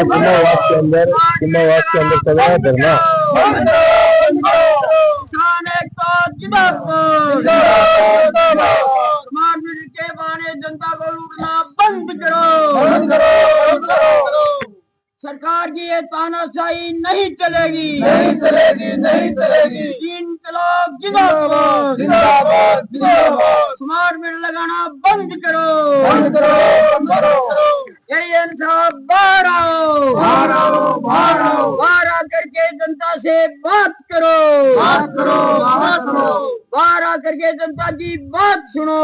कुमावास के अंदर चल रहा है धरना। के बहाने जनता को लूटना बंद करो। सरकार की ये तानाशाही नहीं चलेगी। इनकलाब जिंदाबाद। स्मार्ट मीटर लगाना बंद करो। यही इंसाफ बाहर आओ। बाहर आकर के जनता से बात करो। बाहर आकर के जनता की बात सुनो।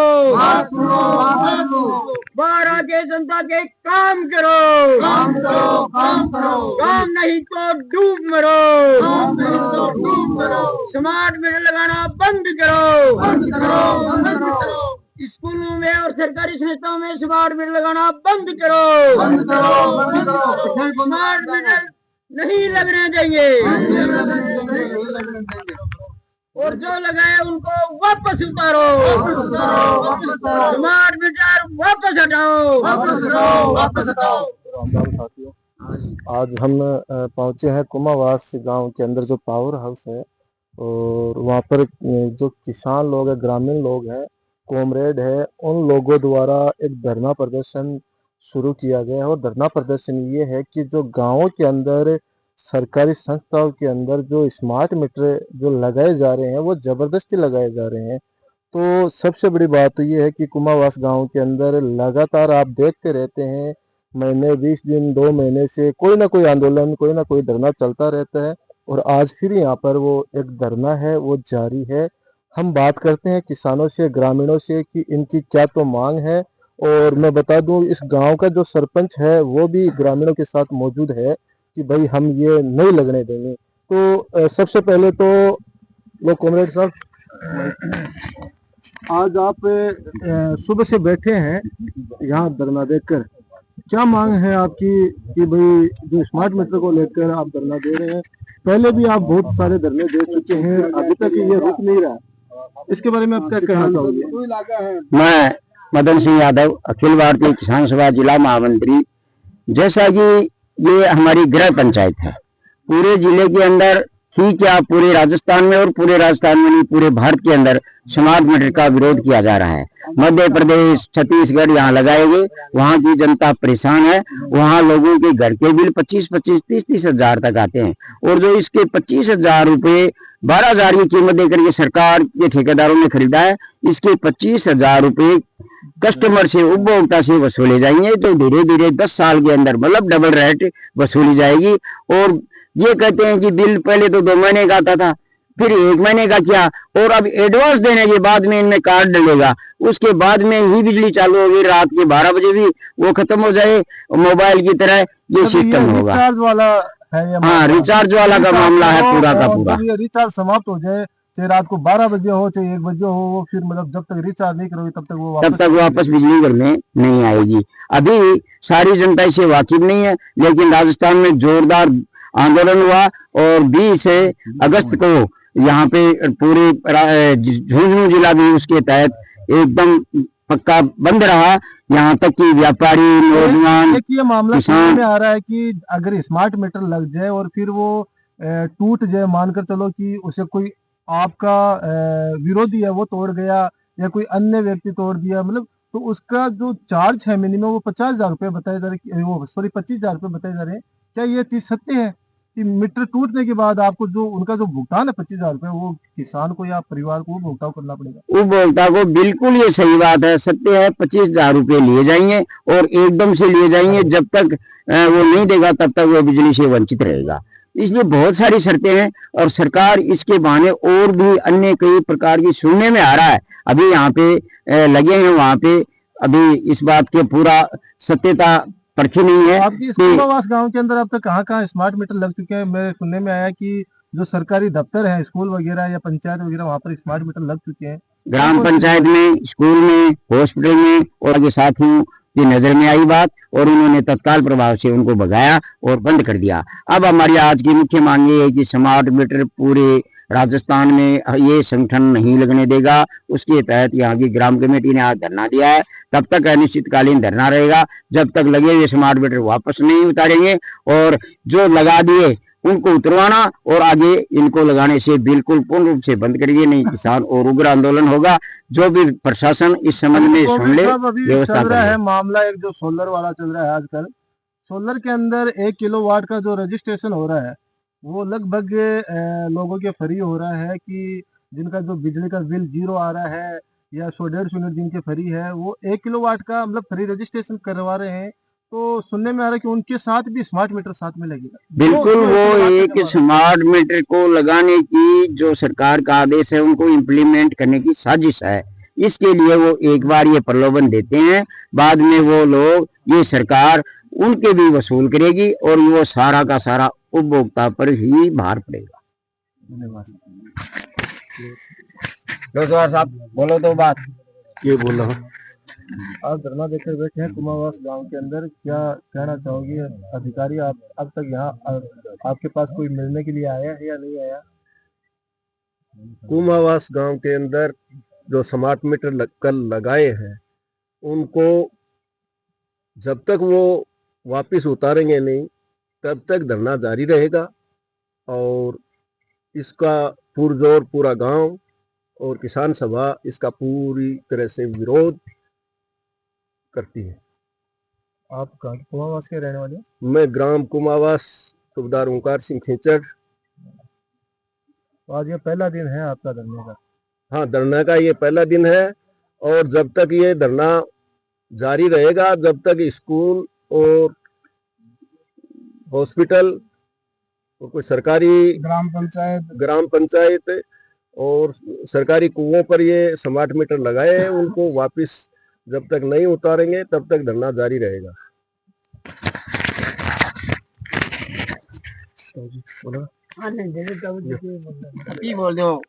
बाहर आके जनता के काम करो। काम नहीं तो डूब मरो। स्मार्ट मीटर लगाना बंद करो। स्कूलों में और सरकारी संस्थाओं में स्मार्ट मीटर लगाना बंद करो। स्मार्ट मीटर नहीं लगने देंगे और जो लगाए उनको वापस उतारो। स्मार्ट मीटर वापस हटाओ। साथियों, आज हम पहुंचे हैं कुमावास गांव के अंदर जो पावर हाउस है, और वहां पर जो किसान लोग हैं, ग्रामीण लोग हैं, कॉमरेड है, उन लोगों द्वारा एक धरना प्रदर्शन शुरू किया गया है। और धरना प्रदर्शन ये है कि जो गांवों के अंदर सरकारी संस्थाओं के अंदर जो स्मार्ट मीटर जो लगाए जा रहे हैं वो ज़बरदस्ती लगाए जा रहे हैं। तो सबसे बड़ी बात तो ये है कि कुमावास गांव के अंदर लगातार आप देखते रहते हैं, महीने 20 दिन 2 महीने से कोई ना कोई आंदोलन, कोई ना कोई धरना चलता रहता है। और आज फिर यहाँ पर वो एक धरना है वो जारी है। हम बात करते हैं किसानों से, ग्रामीणों से कि इनकी क्या तो मांग है। और मैं बता दूं, इस गांव का जो सरपंच है वो भी ग्रामीणों के साथ मौजूद है कि भाई हम ये नहीं लगने देंगे। तो सबसे पहले तो लो कॉमरेड साहब, आज आप सुबह से बैठे हैं यहाँ धरना देखकर, क्या मांग है आपकी कि भाई जो स्मार्ट मीटर को लेकर आप धरना दे रहे हैं? पहले भी आप बहुत सारे धरने दे चुके हैं, अभी तक ये रुक नहीं रहा, इसके बारे में आप क्या कहना चाहोगे? मैं मदन सिंह यादव, अखिल भारतीय किसान सभा जिला महामंत्री। जैसा कि ये हमारी गृह पंचायत है, पूरे जिले के अंदर ही क्या पूरे राजस्थान में, और पूरे राजस्थान में नहीं पूरे भारत के अंदर स्मार्ट मीटर का विरोध किया जा रहा है। मध्य प्रदेश, छत्तीसगढ़ यहाँ लगाए गए, वहाँ की जनता परेशान है। वहाँ लोगों के घर के बिल 25-25, 30-30 हजार तक आते हैं, और जो इसके 25,000 रुपये 12,000 की कीमत देकर के सरकार के ठेकेदारों ने खरीदा है, इसके 25,000 रुपये कस्टमर से, उपभोक्ता से वसूले जाएंगे। तो धीरे धीरे 10 साल के अंदर मतलब डबल रेट वसूली जाएगी। और ये कहते हैं कि बिल पहले तो 2 महीने का आता था, फिर 1 महीने का किया, और अब एडवांस देने के बाद में इनमें कार्ड डलेगा, उसके बाद में ही बिजली चालू होगी। रात के 12 बजे भी वो खत्म हो जाए, मोबाइल की तरह ये सिस्टम होगा। रिचार्ज वाला है ये? हाँ, रिचार्ज वाला का मामला है पूरा का पूरा। ये रिचार्ज समाप्त हो जाए, चाहे रात को 12 बजे हो चाहे 1 बजे हो, वो फिर मतलब जब तक रिचार्ज नहीं करोगे तब तक वापस बिजली घर में नहीं आएगी। अभी सारी जनता इससे वाकिफ नहीं है, लेकिन राजस्थान में जोरदार आंदोलन हुआ और 20 अगस्त को यहाँ पे पूरे झुंझुनू जिला भी उसके तहत एकदम पक्का बंद रहा। यहाँ तक कि व्यापारी, नौजवान, ये मामला में आ रहा है कि अगर स्मार्ट मीटर लग जाए और फिर वो टूट जाए, मानकर चलो कि उसे कोई आपका विरोधी है वो तोड़ गया या कोई अन्य व्यक्ति तोड़ दिया, मतलब तो उसका जो चार्ज है मिनिमम वो 50,000 रुपये बताए जा रहे, वो सॉरी 25,000 रुपये बताए जा रहे हैं। क्या ये चीज सत्य है कि मीटर टूटने के बाद आपको जो उनका जो भुगतान है 25,000 रुपये, वो किसान को या परिवार को भुगतान करना पड़ेगा? उपभोक्ता को बिल्कुल ये सही बात है, सत्य है। 25,000 रुपये लिए जाएंगे और एकदम से लिए जाएंगे। जब तक वो नहीं देगा तब तक वो बिजली से वंचित रहेगा। इसलिए बहुत सारी शर्तें हैं और सरकार इसके बहाने और भी अन्य कई प्रकार की सुनने में आ रहा है। अभी यहाँ पे लगे हैं, वहां पे अभी इस बात के पूरा सत्यता परखी नहीं है। आपकी कुमावास गांव के अंदर अब तक कहाँ स्मार्ट मीटर लग चुके हैं? मेरे सुनने में आया कि जो सरकारी दफ्तर है, स्कूल वगैरह या पंचायत वगैरह, वहाँ पर स्मार्ट मीटर लग चुके हैं। ग्राम पंचायत में, स्कूल में, हॉस्पिटल में, और आगे साथियों की नजर में आई बात और उन्होंने तत्काल प्रभाव से उनको भगाया और बंद कर दिया। अब हमारी आज की मुख्य मांग ये है कि स्मार्ट मीटर पूरे राजस्थान में ये संगठन नहीं लगने देगा। उसके तहत यहाँ की ग्राम कमेटी ने आज धरना दिया है। तब तक अनिश्चितकालीन धरना रहेगा जब तक लगे हुए स्मार्ट मीटर वापस नहीं उतारेंगे, और जो लगा दिए उनको उतरवाना और आगे इनको लगाने से बिल्कुल पूर्ण रूप से बंद करिए, नहीं किसान और उग्र आंदोलन होगा। जो भी प्रशासन इस संबंध में सुन ले, व्यवस्था चल रहा है मामला एक जो सोलर वाला चल रहा है आजकल। सोलर के अंदर 1 किलोवाट का जो रजिस्ट्रेशन हो रहा है वो लगभग लोगों के फ्री हो रहा है कि जिनका जो बिजली का बिल 0 आ रहा है या 100-150 यूनिट जिनके फ्री है वो 1 किलोवाट का मतलब फ्री रजिस्ट्रेशन करवा रहे हैं। तो सुनने में आ रहा है कि उनके साथ भी स्मार्ट मीटर साथ में लगेगा। बिल्कुल, वो एक स्मार्ट मीटर को लगाने की जो सरकार का आदेश है उनको इम्प्लीमेंट करने की साजिश है। इसके लिए वो एक बार ये प्रलोभन देते हैं, बाद में वो लोग, ये सरकार उनके भी वसूल करेगी और वो सारा का सारा उपभोक्ता पर ही भार पड़ेगा। साहब बोलो तो बात ये बोल रहा हूँ। आप धरना देकर बैठे हैं कुमावास गांव के अंदर, क्या कहना चाहोगे? अधिकारी आप अब तक यहाँ आपके पास कोई मिलने के लिए आया है या नहीं आया? कुमावास गांव के अंदर जो स्मार्ट मीटर कल लगाए हैं उनको जब तक वो वापस उतारेंगे नहीं तब तक धरना जारी रहेगा, और इसका पुरजोर पूरा गांव और किसान सभा इसका पूरी तरह से विरोध करती है। आप कहाँ कुमावास के रहने वाले? मैं ग्राम कुमावास सूबेदार ओंकार सिंह खेचड़। आज ये पहला दिन है आपका धरने का? हाँ, धरना का ये पहला दिन है, और जब तक ये धरना जारी रहेगा, जब तक स्कूल और हॉस्पिटल और कोई सरकारी ग्राम पंचायत और सरकारी कुओं पर ये स्मार्ट मीटर लगाए हैं उनको वापस जब तक नहीं उतारेंगे तब तक धरना जारी रहेगा। बोल दो।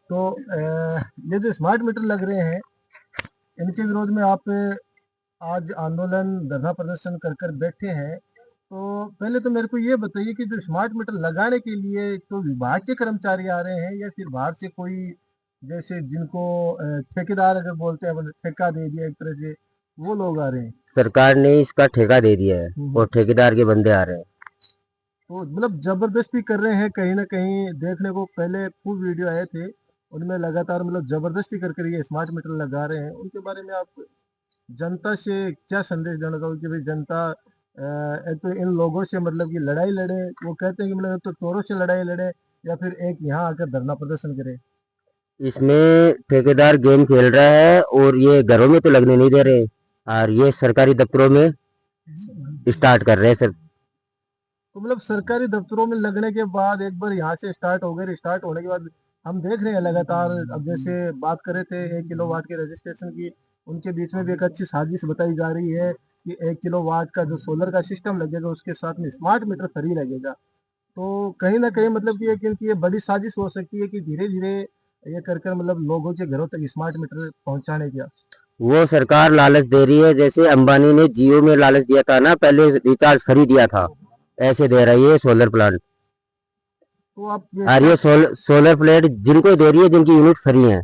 तो ये जो स्मार्ट मीटर लग रहे हैं इनके विरोध में आप आज आंदोलन धरना प्रदर्शन कर बैठे हैं, तो पहले तो मेरे को ये बताइए कि जो स्मार्ट मीटर लगाने के लिए तो विभाग के कर्मचारी आ रहे हैं या फिर बाहर से कोई, जैसे जिनको ठेकेदार अगर बोलते हैं ठेका दे दिया एक तरह से, वो लोग आ रहे हैं? सरकार ने इसका ठेका दे दिया है और ठेकेदार के बंदे आ रहे हैं। तो मतलब जबरदस्ती कर रहे हैं कहीं ना कहीं। देखने को पहले फुल वीडियो आए थे उनमें लगातार मतलब जबरदस्ती कर ये स्मार्ट मीटर लगा रहे हैं। उनके बारे में आप जनता से क्या संदेश देना चाहोगे कि भाई जनता एक तो इन लोगों से मतलब कि लड़ाई लड़े, वो कहते हैं कि मतलब तो चोरों से लड़ाई लड़े या फिर एक यहाँ आकर धरना प्रदर्शन करे? इसमें ठेकेदार गेम खेल रहा है और ये घरों में तो लगने नहीं दे रहे और ये सरकारी दफ्तरों में स्टार्ट कर रहे हैं सर। तो मतलब सरकारी दफ्तरों में लगने के बाद एक बार यहाँ से स्टार्ट हो गए, स्टार्ट होने के बाद हम देख रहे हैं लगातार। अब जैसे बात कर रहे थे 1 किलोवाट के रजिस्ट्रेशन की, उनके बीच में भी एक अच्छी साजिश बताई जा रही है कि 1 किलोवाट का जो सोलर का सिस्टम लगेगा उसके साथ में स्मार्ट मीटर फ्री लगेगा। तो कहीं ना कहीं मतलब कि इनकी ये बड़ी साजिश हो सकती है कि धीरे धीरे ये कर मतलब लोगों के घरों तक स्मार्ट मीटर पहुंचाने का वो सरकार लालच दे रही है। जैसे अंबानी ने जियो में लालच दिया था ना, पहले रिचार्ज फ्री दिया था, ऐसे दे रही है सोलर प्लांट। तो आप और ये सोलर प्लेट जिनको दे रही है जिनकी यूनिट फ्री है,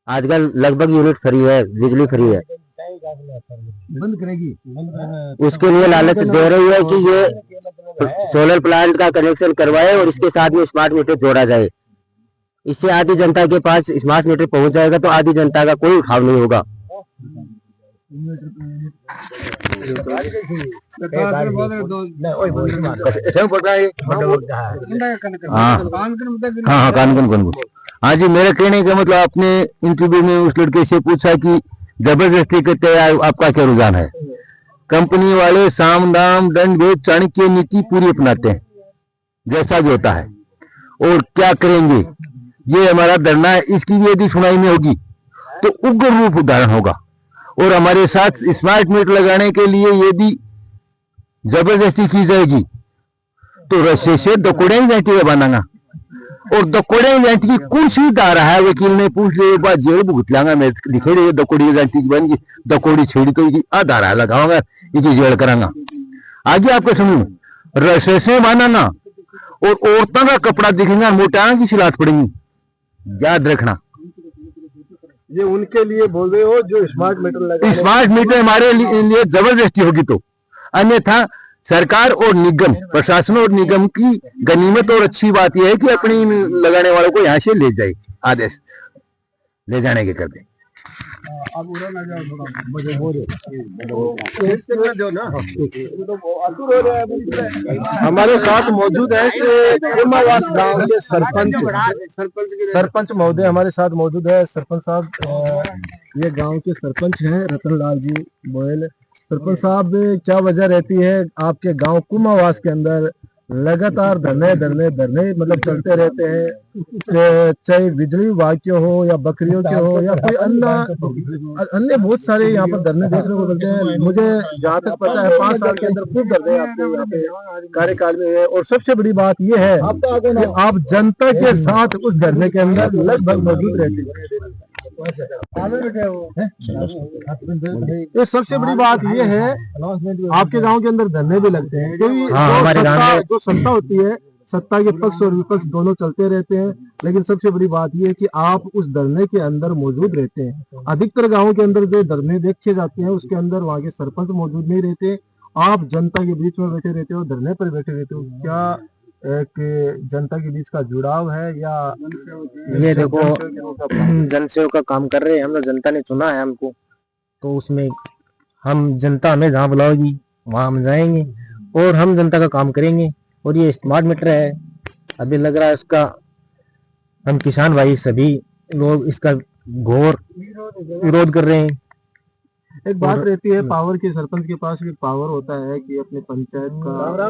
आजकल लगभग यूनिट फ्री है, बिजली फ्री है, बंद करेगी उसके लिए लालच दे रही है कि ये सोलर प्लांट का कनेक्शन करवाए और इसके साथ में स्मार्ट मीटर जोड़ा जाए। इससे आधी जनता के पास स्मार्ट मीटर पहुंच जाएगा तो आधी जनता का कोई उठाव नहीं होगा। हाँ कानून। हाँ जी, मेरे कहने का मतलब आपने इंटरव्यू में उस लड़के से पूछा कि जबरदस्ती करते आपका क्या रुझान है। कंपनी वाले साम दाम दंड भेद चाणक्य नीति पूरी अपनाते हैं जैसा भी होता है, और क्या करेंगे ये हमारा धरना है। इसकी भी यदि सुनाई में होगी तो उग्र रूप धारण होगा, और हमारे साथ स्मार्ट मीटर लगाने के लिए यदि जबरदस्ती की जाएगी तो रस्से से दकोड़े ही बैठी बनाना। और दकोड़े एजेंट की कौन सी धारा है, वकील ने पूछ लिया, बात जेल भुगत लांगा मैं, लिखे रहे दकोड़ी एजेंट की बन गई, दकोड़ी छेड़ी तो धारा लगाऊंगा, ये जेल करांगा। आगे आपको समझ रसे से माना ना, और औरतों का कपड़ा दिखेगा मोटा की सिलाट पड़ेगी, याद रखना। ये उनके लिए बोल रहे हो जो स्मार्ट मीटर लगा, स्मार्ट मीटर हमारे लिए जबरदस्ती होगी, तो अन्यथा सरकार और निगम, प्रशासन और निगम की गनीमत और अच्छी बात यह है कि अपनी लगाने वालों को यहाँ से ले जाए, आदेश ले जाने के कर दे। हमारे साथ मौजूद है कुमावास गांव के सरपंच महोदय हमारे साथ मौजूद है। सरपंच साहब, ये गांव के सरपंच हैं रतनलाल जी गोयल। सरपंच साहब, क्या वजह रहती है आपके गांव कुमावास के अंदर लगातार धरने मतलब चलते रहते हैं, चाहे बिजली विभाग के हो या बकरियों के हो या कोई अन्य बहुत सारे यहाँ पर धरने देखने को मिलते हैं। मुझे जहाँ तक पता है 5 साल के अंदर खूब धरने आपके यहाँ पे कार्यकाल में है, और सबसे बड़ी बात यह है कि आप जनता के साथ उस धरने के अंदर लगभग मौजूद रहते हैं। ये सबसे बड़ी बात ये है, आपके गांव के अंदर धरने भी लगते हैं, क्योंकि जो सत्ता होती है, सत्ता के पक्ष और विपक्ष दोनों चलते रहते हैं, लेकिन सबसे बड़ी बात यह है कि आप उस धरने के अंदर मौजूद रहते हैं। अधिकतर गांवों के अंदर जो धरने देखे जाते हैं उसके अंदर वहाँ के सरपंच मौजूद नहीं रहते, आप जनता के बीच में बैठे रहते हो, धरने पर बैठे रहते हो। क्या एक जनता के बीच का जुड़ाव है, या ये देखो जनसेवा का काम कर रहे हैं हम लोग, जनता ने चुना है हमको, तो उसमें हम जनता हमें जहाँ बुलाओगी वहाँ हम जाएंगे और हम जनता का काम करेंगे। और ये स्मार्ट मीटर है, अभी लग रहा है इसका, हम किसान भाई सभी लोग इसका घोर विरोध कर रहे हैं। एक बात रहती है पावर की, सरपंच के पास एक पावर होता है कि अपने पंचायत का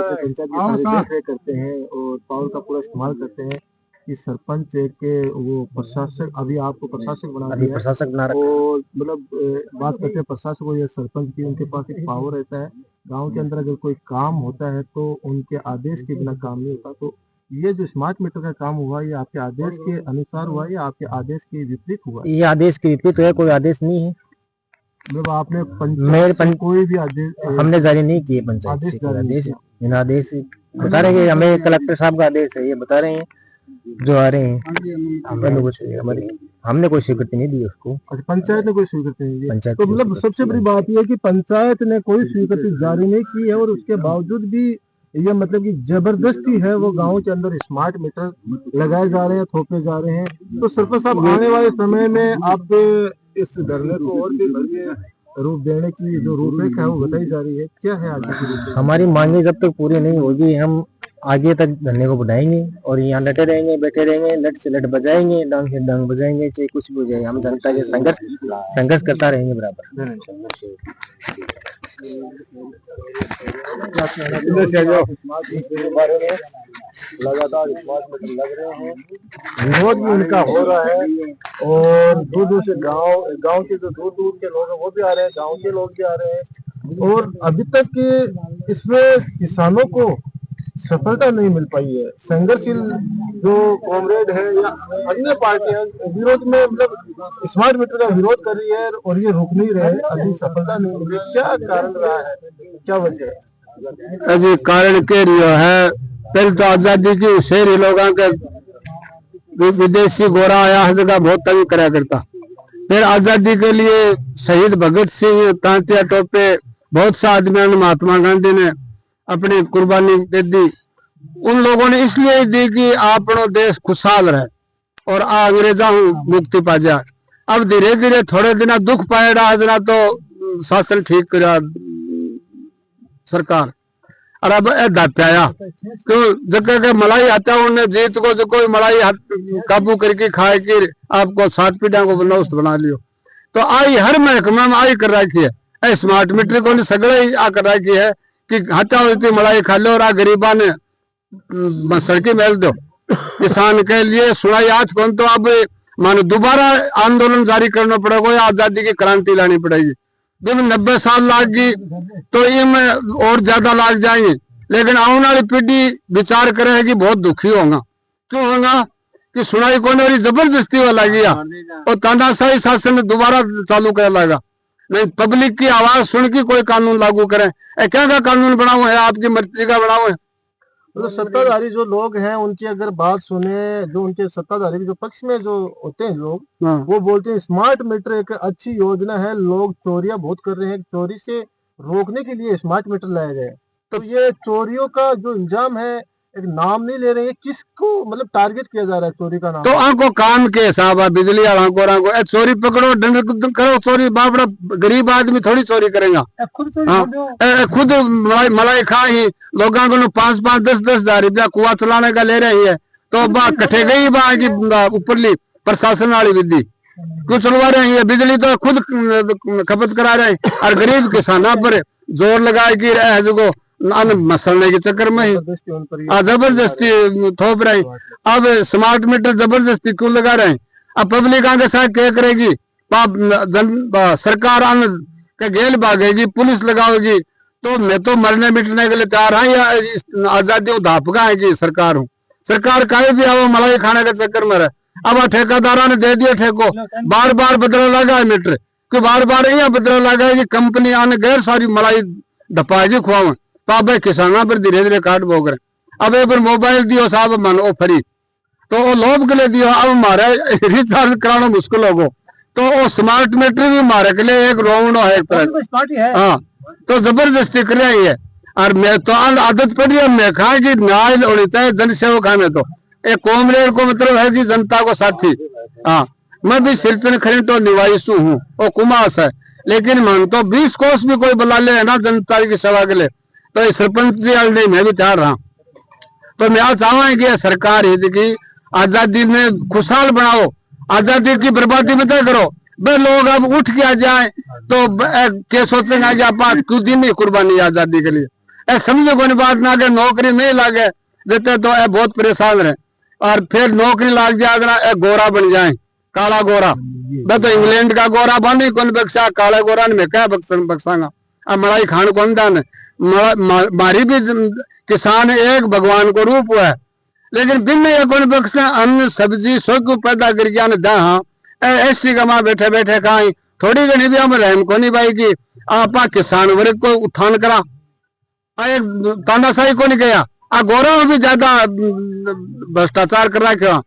पंचायत करते हैं और पावर का पूरा इस्तेमाल करते हैं कि सरपंच के वो प्रशासक, अभी आपको प्रशासक बना दिया, प्रशासक बना रखा और मतलब बात करते हैं प्रशासक को या सरपंच की, उनके पास एक पावर रहता है। गांव के अंदर अगर कोई काम होता है तो उनके आदेश के बिना काम नहीं होता। तो ये जो स्मार्ट मीटर का काम हुआ, ये आपके आदेश के अनुसार हुआ या आपके आदेश के विपरीत हुआ? ये आदेश के विपरीत है, कोई आदेश नहीं है। मतलब आपने कोई भी आदेश हमने जारी नहीं किए, पंचायत से आदेश बिना आदेश बता रहे हैं, हमें कलेक्टर साहब का आदेश है, ये बता रहे हैं जो आ रहे हैं, हमने कोई स्वीकृति नहीं दी उसको। अच्छा, पंचायत ने कोई स्वीकृति नहीं दी। पंचायत तो मतलब सबसे बड़ी बात यह है कि पंचायत ने कोई स्वीकृति जारी नहीं की है, और उसके बावजूद भी ये मतलब कि जबरदस्ती है वो गाँव के अंदर स्मार्ट मीटर लगाए जा रहे हैं, थोपे जा रहे हैं। तो सरपंच साहब, आने वाले समय में आप इस धरने को और भी बढ़िया रूप देने की जो रूपरेखा है वो बताई जा रही है, क्या है आगे की रूपरेखा? हमारी मांगे जब तक पूरी नहीं होगी हम आगे तक धरने को बढ़ाएंगे और यहाँ लटे रहेंगे, बैठे रहेंगे, लट से लट बजाएंगे, डांग से डांग बजाएंगे, चाहे कुछ भी हो जाए, हम जनता के संघर्ष करता रहेंगे बराबर। लगातार स्मार्ट मीटर लग रहे हैं, विरोध भी उनका हो रहा है, और दूर दूर से गांव के जो दूर दूर के लोग हैं वो भी आ रहे हैं, गांव के लोग भी आ रहे हैं, और अभी तक इसमें किसानों को सफलता नहीं मिल पाई है। संघर्षशील जो कॉमरेड है या अन्य पार्टियां विरोध में मतलब स्मार्ट मीटर का विरोध कर रही है, और ये रुक नहीं रहे, अभी सफलता नहीं मिल रही। क्या कारण रहा है, क्या वजह है? अजी कारण के रियो है, पहले तो आजादी की शहरी लोगों के विदेशी गोरा आया जगह बहुत तंग करा करता, फिर आजादी के लिए शहीद भगत सिंह, तांतिया टोपे, बहुत से आदमियों ने, महात्मा गांधी ने अपनी कुर्बानी दे दी। उन लोगों ने इसलिए दी कि अपनो देश खुशहाल रहे और अंग्रेजा मुक्ति पा जाए। अब धीरे धीरे थोड़े दिन दुख पाएगा, जना तो शासन ठीक करा सरकार, और अब दाप्याया क्यों जगह के मलाई आता उन्हें जीत को जो कोई मलाई काबू करके खाए कि आपको 7 पीढ़ियों को बनौस्त बना लियो। तो आई हर महकमे में आई कर रखी है, स्मार्ट मीटर को सगड़े आ कर रखी है कि हटा होती मलाई खा लो और आ गरीबा ने सड़की मेल दो। किसान के लिए सुनाई आज कौन, तो अब मानो दोबारा आंदोलन जारी करना पड़ेगा, आजादी की क्रांति लानी पड़ेगी। जब 90 साल लाग गई तो इनमें और ज्यादा लाग जाएंगे, लेकिन आने वाली पीढ़ी विचार करेगी बहुत दुखी होगा क्यों होगा कि सुनाई कौन हो रही, जबरदस्ती वाला गया और तानाशाही शासन ने दोबारा चालू कर लगा। नहीं, पब्लिक की आवाज सुन के कोई कानून लागू करें। क्या क्या कानून बना हुआ है, आपकी मर्जी का बना हुआ है। तो सत्ताधारी जो लोग हैं उनकी अगर बात सुने, जो उनके सत्ताधारी के जो पक्ष में जो होते हैं लोग, हाँ। वो बोलते हैं स्मार्ट मीटर एक अच्छी योजना है, लोग चोरियां बहुत कर रहे हैं, चोरी से रोकने के लिए स्मार्ट मीटर लाया गया है। तो ये चोरियों का जो इल्जाम है, एक नाम नहीं ले रहे हैं, किसको मतलब टारगेट किया जा रहा है चोरी का नाम? तो आंको काम के हिसाब है, बिजली वाला को चोरी पकड़ो, दंड करो, चोरी बड़ा गरीब आदमी थोड़ी चोरी करेगा। खुद चोरी हाँ, कर दो। खुद मलाई खा ही लोगों को 5-5, 10-10 हजार रुपया कुआ चलाने का ले रही है, तो कटे गई की ऊपरली प्रशासन वाली विधि क्यों चलवा रहे हैं। बिजली तो खुद खपत करा रहे हैं और गरीब किसानों पर जोर लगाए कि जो मसलने के चक्कर में ही जबरदस्ती थोप रहे हैं। अब स्मार्ट मीटर जबरदस्ती क्यों लगा रहे हैं? अब पब्लिक आगे साथ क्या करेगी? सरकार के गेल भागेगी, पुलिस लगाओगी, तो मैं तो मरने मिटने के लिए तैयार है या आजादी धापका है कि सरकार हूँ। सरकार का भी आओ मलाई खाने के चक्कर में रहे। अब ठेकेदारा ने दे दिया ठेको, बार बार बदला लगा है मीटर, क्यों बार बार यहाँ बदला लगा है कि कंपनी आने गैर सारी मलाई धपाएगी खुआवे, तो अब किसानों पर धीरे धीरे काट भोग रहे। अब एक बार मोबाइल दियो साहब मन ओ फ्री, तो वो लोभ के लिए दियो, अब हमारे रिचार्ज कराना मुश्किल होगो, तो वो स्मार्ट मीटर भी हमारे के लिए एक रोवणो है, एक तरह। हाँ, तो जबरदस्ती कर रही है। और मैं तो आदत पड़ी है, मैं कहा कि न्याय होनी चाहिए जन सेवक है। मैं तो एक कॉमरेड को मतलब है कि जनता को साथी। हाँ, मैं भी सिरतन खरीटो निवासू हूँ, वो कुमास है, लेकिन मन तो 20 कोस भी कोई बुला ले है ना जनता की सेवा के लिए, तो सरपंच जी नहीं मैं भी तैयार रहा। तो मैं आज चाहूंगा कि सरकार हित की आजादी ने खुशहाल बनाओ, आजादी की बर्बादी में तय करो। वे लोग अब उठ के आ जाए तो क्या सोचेंगे कि आप क्यों दी नहीं कुर्बानी आजादी के लिए। समझो कोई बात ना कि नौकरी नहीं लागे देते तो बहुत परेशान रहे, और फिर नौकरी लाग जाए गोरा बन जाए, काला गोरा। मैं तो इंग्लैंड का गोरा बनी कौन बख्शा, काला गोरा ने मैं क्या बख्शांगा। अब मलाई खान कौन दान, मारी भी किसान एक भगवान को रूप हुआ है, लेकिन बिन कौन बख्शा अन्न सब्जी सब पैदा करके दा। हाँ, ऐसी कमा बैठे बैठे खाई, थोड़ी घनी भी हम रहम को नहीं भाई की आप किसान वर्ग को उत्थान करा, एक तानाशाही को नहीं गया। गोरा में भी ज्यादा भ्रष्टाचार कर रहा क्यों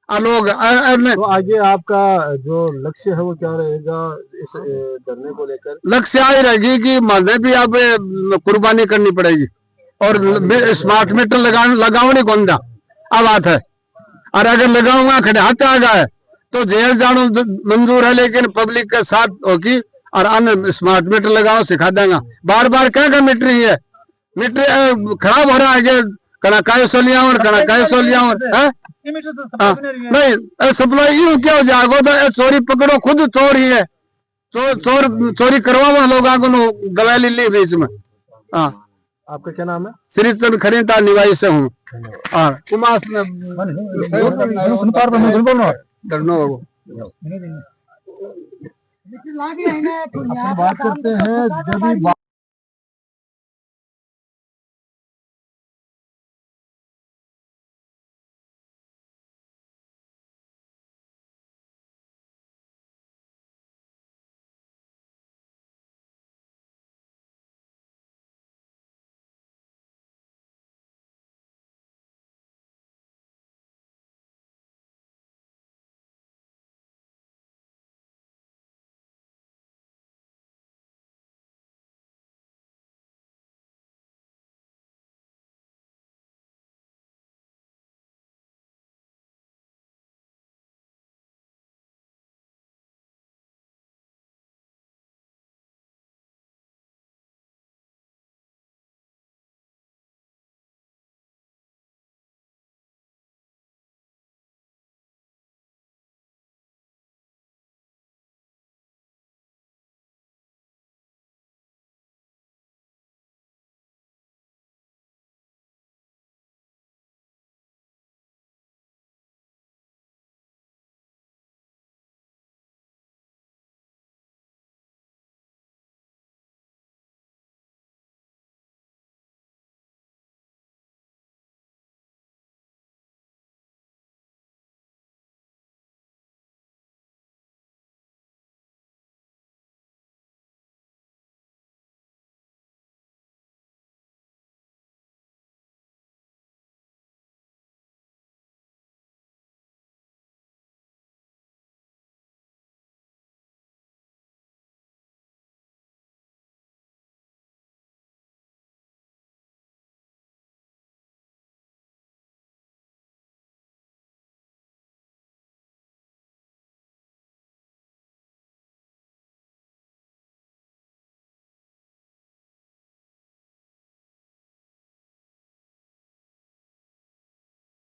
लोग। तो आगे आपका जो लक्ष्य है वो क्या रहेगा इस धरने को लेकर? लक्ष्य आई रहेगी कि माने भी अब कुर्बानी करनी पड़ेगी, और स्मार्ट मीटर लगाओ कौन दा अब बात है। और अगर लगाऊंगा खड़े हाथ आ गए तो जेल जानो मंजूर है, लेकिन पब्लिक के साथ होगी और अन्य स्मार्ट मीटर लगाओ सिखा देगा। बार बार क्या मीटर ही है, मीटर खराब हो रहा है, कना काय सो लिया नहीं सप्लाई यूं क्या हो जाएगा। तो चोरी पकड़ो, खुद चोर ही है, चोरी करवा लोगों को दलाली ली बीच में। हाँ, आपका क्या नाम है? श्रीचंद खरीटा निवासी से हूँ और कुमास बात करते हैं जब